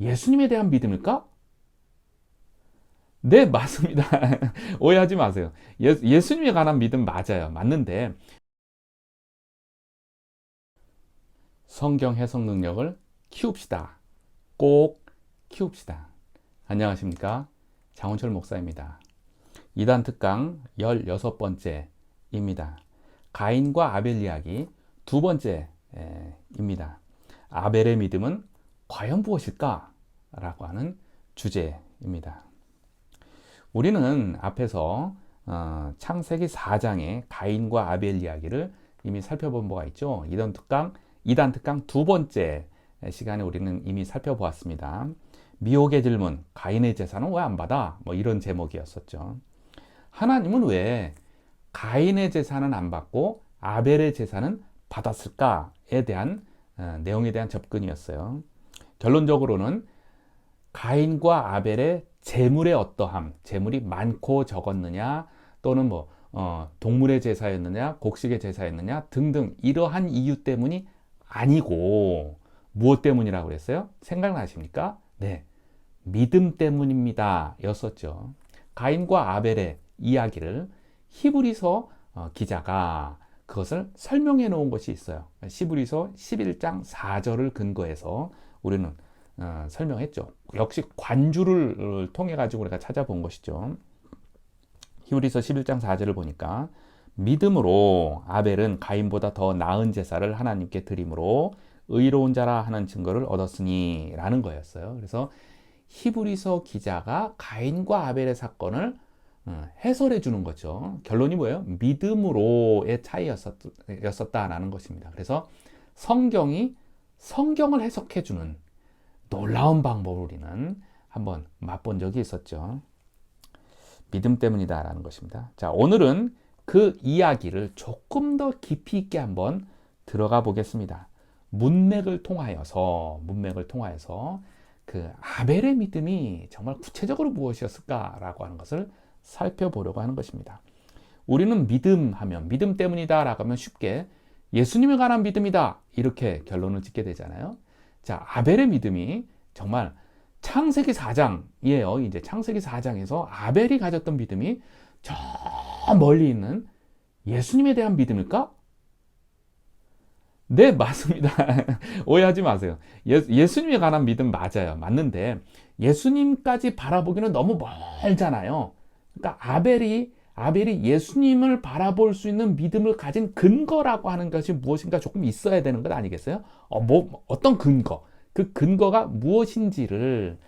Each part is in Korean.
예수님에 대한 믿음일까? 네, 맞습니다. 오해하지 마세요. 예수님에 관한 믿음 맞아요. 맞는데 성경 해석 능력을 키웁시다. 꼭 키웁시다. 안녕하십니까? 장훈철 목사입니다. 이단 특강 16번째입니다. 가인과 아벨 이야기 두 번째입니다. 아벨의 믿음은 과연 무엇일까? 라고 하는 주제입니다. 우리는 앞에서 창세기 4장의 가인과 아벨 이야기를 이미 살펴본 바가 있죠. 이단 특강 두 번째 시간에 우리는 이미 살펴보았습니다. 미혹의 질문, 가인의 제사는 왜 안 받아? 뭐 이런 제목이었었죠. 하나님은 왜 가인의 제사는 안 받고 아벨의 제사는 받았을까에 대한 내용에 대한 접근이었어요. 결론적으로는 가인과 아벨의 재물의 어떠함, 재물이 많고 적었느냐, 또는 동물의 제사였느냐, 곡식의 제사였느냐 등등 이러한 이유 때문이 아니고 무엇 때문이라고 그랬어요? 생각나십니까? 네, 믿음 때문입니다 였었죠. 가인과 아벨의 이야기를 히브리서 기자가 그것을 설명해 놓은 것이 있어요. 히브리서 11장 4절을 근거해서 우리는 설명했죠. 역시 관주를 통해 가지고 우리가 찾아본 것이죠. 히브리서 11장 4절을 보니까 믿음으로 아벨은 가인보다 더 나은 제사를 하나님께 드림으로 의로운 자라 하는 증거를 얻었으니 라는 거였어요. 그래서 히브리서 기자가 가인과 아벨의 사건을 해설해 주는 거죠. 결론이 뭐예요? 믿음으로의 차이였었다라는 것입니다. 그래서 성경이 성경을 해석해 주는 놀라운 방법을 우리는 한번 맛본 적이 있었죠. 믿음 때문이다라는 것입니다. 자, 오늘은 그 이야기를 조금 더 깊이 있게 한번 들어가 보겠습니다. 문맥을 통하여서 그 아벨의 믿음이 정말 구체적으로 무엇이었을까라고 하는 것을 살펴보려고 하는 것입니다. 우리는 믿음 때문이다라고 하면 쉽게 예수님에 관한 믿음이다 이렇게 결론을 짓게 되잖아요. 자, 아벨의 믿음이 정말 창세기 4장이에요. 이제 창세기 4장에서 아벨이 가졌던 믿음이 저 멀리 있는 예수님에 대한 믿음일까? 네, 맞습니다. 오해하지 마세요. 예수님에 관한 믿음 맞아요. 맞는데 예수님까지 바라보기는 너무 멀잖아요. 그러니까 아벨이 예수님을 바라볼 수 있는 믿음을 가진 근거라고 하는 것이 무엇인가 조금 있어야 되는 것 아니겠어요? 어떤 근거, 그 근거가 무엇인지를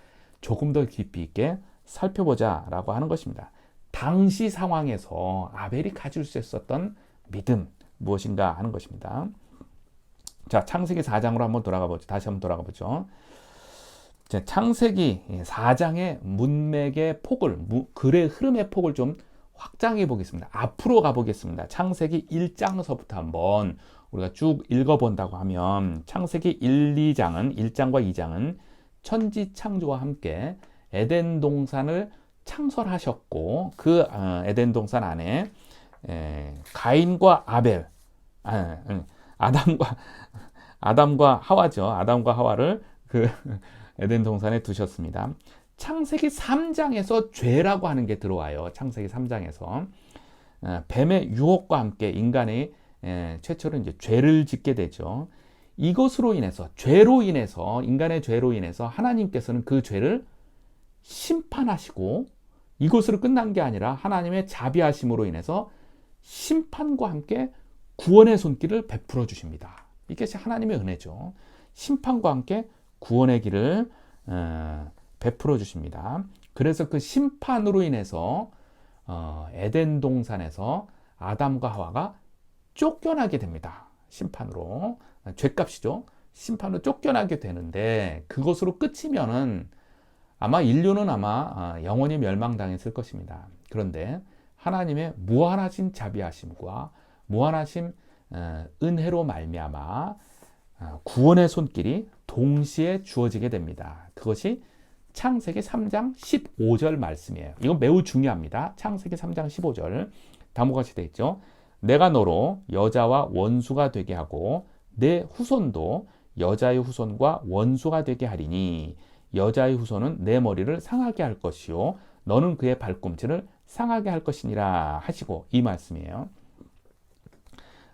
조금 더 깊이 있게 살펴보자라고 하는 것입니다. 당시 상황에서 아벨이 가질 수 있었던 믿음 무엇인가 하는 것입니다. 자, 창세기 4장으로 한번 돌아가 보죠. 다시 한번 돌아가 보죠. 창세기 4장의 문맥의 폭을, 글의 흐름의 폭을 좀 확장해 보겠습니다. 앞으로 가보겠습니다. 창세기 1장서부터 한번 우리가 쭉 읽어본다고 하면 창세기 1장과 2장은 천지 창조와 함께 에덴 동산을 창설하셨고 그 에덴 동산 안에 가인과 아벨, 아담과 하와죠. 아담과 하와를 그 에덴 동산에 두셨습니다. 창세기 3장에서 죄라고 하는 게 들어와요. 창세기 3장에서 뱀의 유혹과 함께 인간이 최초로 이제 죄를 짓게 되죠. 이것으로 인해서 인간의 죄로 인해서 하나님께서는 그 죄를 심판하시고 이것으로 끝난 게 아니라 하나님의 자비하심으로 인해서 심판과 함께 구원의 손길을 베풀어 주십니다. 이것이 하나님의 은혜죠. 심판과 함께 구원의 길을 베풀어 주십니다. 그래서 그 심판으로 인해서 에덴 동산에서 아담과 하와가 쫓겨나게 됩니다. 심판으로. 죄값이죠. 심판으로 쫓겨나게 되는데 그것으로 끝이면은 인류는 영원히 멸망당했을 것입니다. 그런데 하나님의 무한하신 자비하심과 무한하신 은혜로 말미암아 구원의 손길이 동시에 주어지게 됩니다. 그것이 창세기 3장 15절 말씀이에요. 이건 매우 중요합니다. 창세기 3장 15절 다음과 같이 되어 있죠. 내가 너로 여자와 원수가 되게 하고 내 후손도 여자의 후손과 원수가 되게 하리니 여자의 후손은 내 머리를 상하게 할 것이요 너는 그의 발꿈치를 상하게 할 것이니라 하시고, 이 말씀이에요.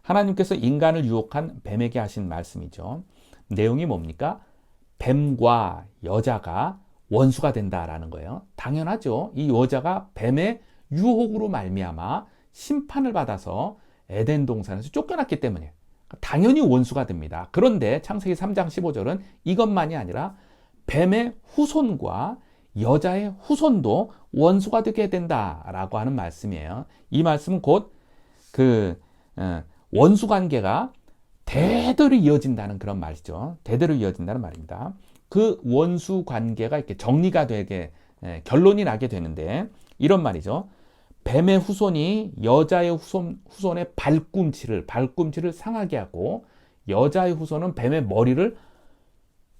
하나님께서 인간을 유혹한 뱀에게 하신 말씀이죠. 내용이 뭡니까? 뱀과 여자가 원수가 된다라는 거예요. 당연하죠. 이 여자가 뱀의 유혹으로 말미암아 심판을 받아서 에덴 동산에서 쫓겨났기 때문에 당연히 원수가 됩니다. 그런데 창세기 3장 15절은 이것만이 아니라 뱀의 후손과 여자의 후손도 원수가 되게 된다라고 하는 말씀이에요. 이 말씀은 곧 원수 관계가 대대로 이어진다는 그런 말이죠. 대대로 이어진다는 말입니다. 그 원수 관계가 이렇게 정리가 되게 결론이 나게 되는데 이런 말이죠. 뱀의 후손이 여자의 후손의 발꿈치를 상하게 하고 여자의 후손은 뱀의 머리를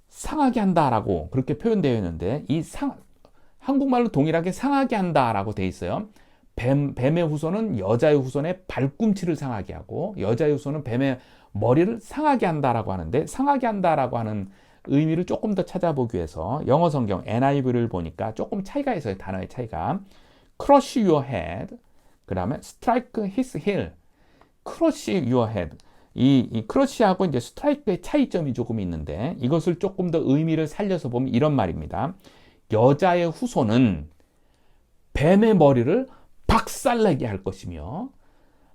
상하게 한다라고 그렇게 표현되어 있는데 한국말로 동일하게 상하게 한다라고 되어 있어요. 뱀의 후손은 여자의 후손의 발꿈치를 상하게 하고 여자의 후손은 뱀의 머리를 상하게 한다라고 하는데 상하게 한다라고 하는 의미를 조금 더 찾아보기 위해서 영어 성경 NIV를 보니까 조금 차이가 있어요. 단어의 차이가. Crush your head, 그 다음에 strike his heel. Crush your head. 이 crush하고 이제 strike의 차이점이 조금 있는데 이것을 조금 더 의미를 살려서 보면 이런 말입니다. 여자의 후손은 뱀의 머리를 박살내게 할 것이며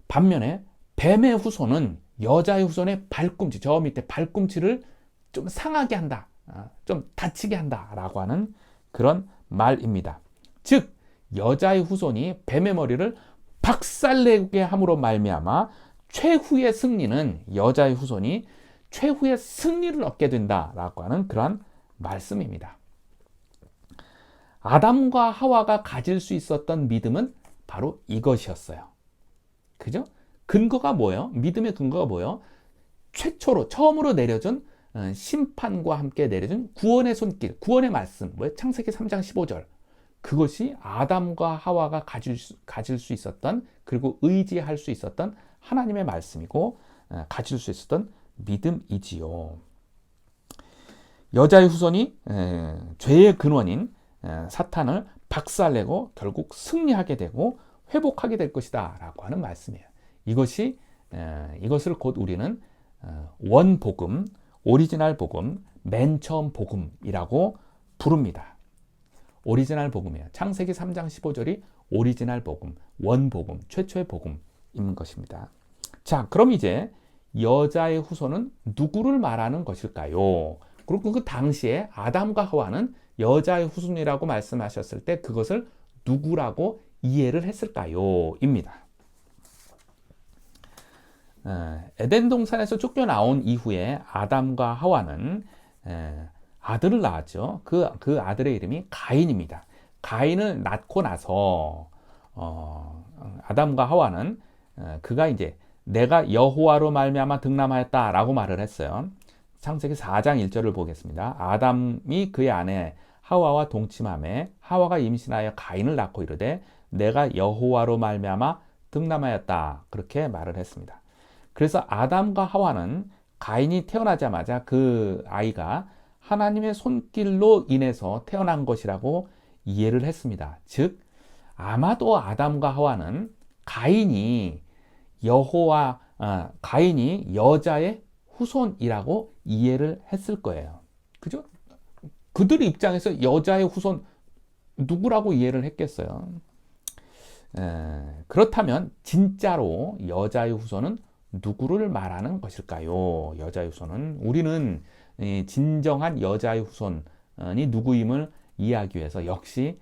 반면에 뱀의 후손은 여자의 후손의 발꿈치, 저 밑에 발꿈치를 좀 상하게 한다, 좀 다치게 한다라고 하는 그런 말입니다. 즉 여자의 후손이 뱀의 머리를 박살내게 함으로 말미암아 최후의 승리는 여자의 후손이 최후의 승리를 얻게 된다라고 하는 그런 말씀입니다. 아담과 하와가 가질 수 있었던 믿음은 바로 이것이었어요. 그죠? 근거가 뭐예요? 믿음의 근거가 뭐예요? 처음으로 내려준 심판과 함께 내려준 구원의 손길, 구원의 말씀, 창세기 3장 15절. 그것이 아담과 하와가 가질 수 있었던, 그리고 의지할 수 있었던 하나님의 말씀이고 가질 수 있었던 믿음이지요. 여자의 후손이 죄의 근원인 사탄을 박살내고 결국 승리하게 되고 회복하게 될 것이다 라고 하는 말씀이에요. 이것을 곧 우리는 원복음, 오리지널 복음, 맨 처음 복음이라고 부릅니다. 오리지널 복음이에요. 창세기 3장 15절이 오리지널 복음, 원복음, 최초의 복음인 것입니다. 자, 그럼 이제 여자의 후손은 누구를 말하는 것일까요? 그리고 그 당시에 아담과 하와는 여자의 후손이라고 말씀하셨을 때 그것을 누구라고 이해를 했을까요? 입니다. 에덴 동산에서 쫓겨나온 이후에 아담과 하와는 아들을 낳았죠. 그 아들의 이름이 가인입니다. 가인을 낳고 나서 아담과 하와는 그가 이제 내가 여호와로 말미암아 득남하였다라고 말을 했어요. 창세기 4장 1절을 보겠습니다. 아담이 그의 아내 하와와 동침하매 하와가 임신하여 가인을 낳고 이르되 내가 여호와로 말미암아 득남하였다. 그렇게 말을 했습니다. 그래서 아담과 하와는 가인이 태어나자마자 그 아이가 하나님의 손길로 인해서 태어난 것이라고 이해를 했습니다. 즉 아마도 아담과 하와는 가인이 여자의 후손이라고 이해를 했을 거예요. 그죠? 그들의 입장에서 여자의 후손 누구라고 이해를 했겠어요? 그렇다면 진짜로 여자의 후손은 누구를 말하는 것일까요? 여자의 후손은 우리는 진정한 여자의 후손이 누구임을 이해하기 위해서 역시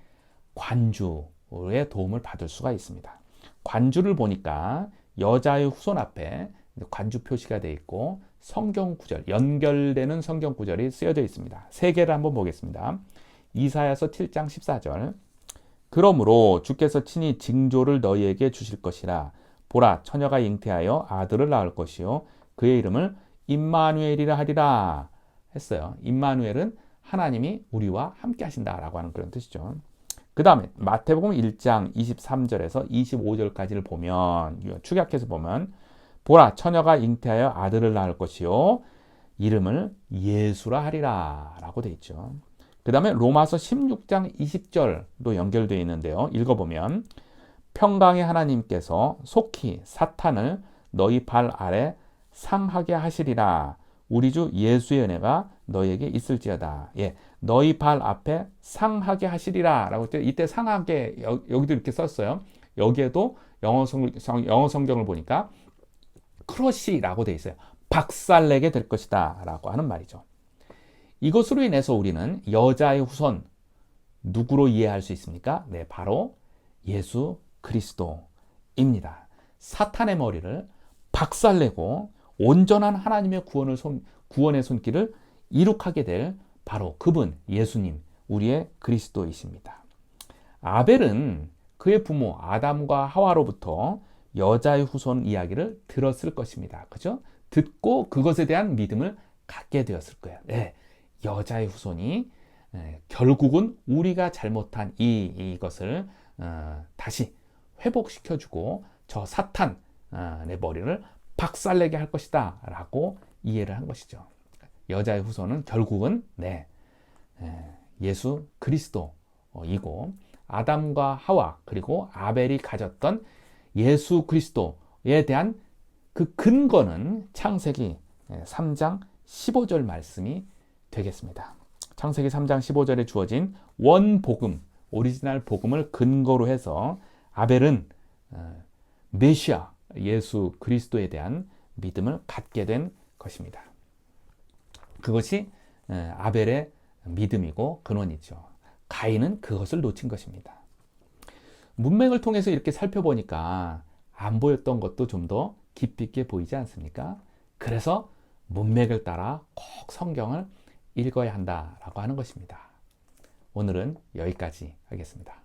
관주의 도움을 받을 수가 있습니다. 관주를 보니까 여자의 후손 앞에 관주 표시가 되어 있고 성경 구절, 연결되는 성경 구절이 쓰여져 있습니다. 세 개를 한번 보겠습니다. 이사야서 7장 14절. 그러므로 주께서 친히 징조를 너희에게 주실 것이라. 보라, 처녀가 잉태하여 아들을 낳을 것이요 그의 이름을 임마누엘이라 하리라 했어요. 임마누엘은 하나님이 우리와 함께 하신다라고 하는 그런 뜻이죠. 그 다음에 마태복음 1장 23절에서 25절까지를 보면, 축약해서 보면, 보라, 처녀가 잉태하여 아들을 낳을 것이요 이름을 예수라 하리라 라고 되어 있죠. 그 다음에 로마서 16장 20절도 연결되어 있는데요. 읽어보면 평강의 하나님께서 속히 사탄을 너희 발 아래 상하게 하시리라. 우리 주 예수의 은혜가 너희에게 있을지어다. 예, 너희 발 앞에 상하게 하시리라 라고 했죠. 이때 상하게 여기도 이렇게 썼어요. 여기에도 영어 성경을 보니까 크러쉬라고 되어 있어요. 박살내게 될 것이다 라고 하는 말이죠. 이것으로 인해서 우리는 여자의 후손 누구로 이해할 수 있습니까? 네, 바로 예수 그리스도입니다. 사탄의 머리를 박살내고 온전한 하나님의 구원의 손길을 이룩하게 될 바로 그분 예수님, 우리의 그리스도이십니다. 아벨은 그의 부모 아담과 하와로부터 여자의 후손 이야기를 들었을 것입니다. 그죠? 듣고 그것에 대한 믿음을 갖게 되었을 거예요. 네, 여자의 후손이 결국은 우리가 잘못한 이것을 다시 회복시켜주고 저 사탄의 머리를 박살내게 할 것이다 라고 이해를 한 것이죠. 여자의 후손은 결국은 예수 그리스도이고 아담과 하와 그리고 아벨이 가졌던 예수 그리스도에 대한 그 근거는 창세기 3장 15절 말씀이 되겠습니다. 창세기 3장 15절에 주어진 원복음, 오리지널 복음을 근거로 해서 아벨은 메시아 예수 그리스도에 대한 믿음을 갖게 된 것입니다. 그것이 아벨의 믿음이고 근원이죠. 가인은 그것을 놓친 것입니다. 문맥을 통해서 이렇게 살펴보니까 안 보였던 것도 좀 더 깊이 있게 보이지 않습니까? 그래서 문맥을 따라 꼭 성경을 읽어야 한다라고 하는 것입니다. 오늘은 여기까지 하겠습니다.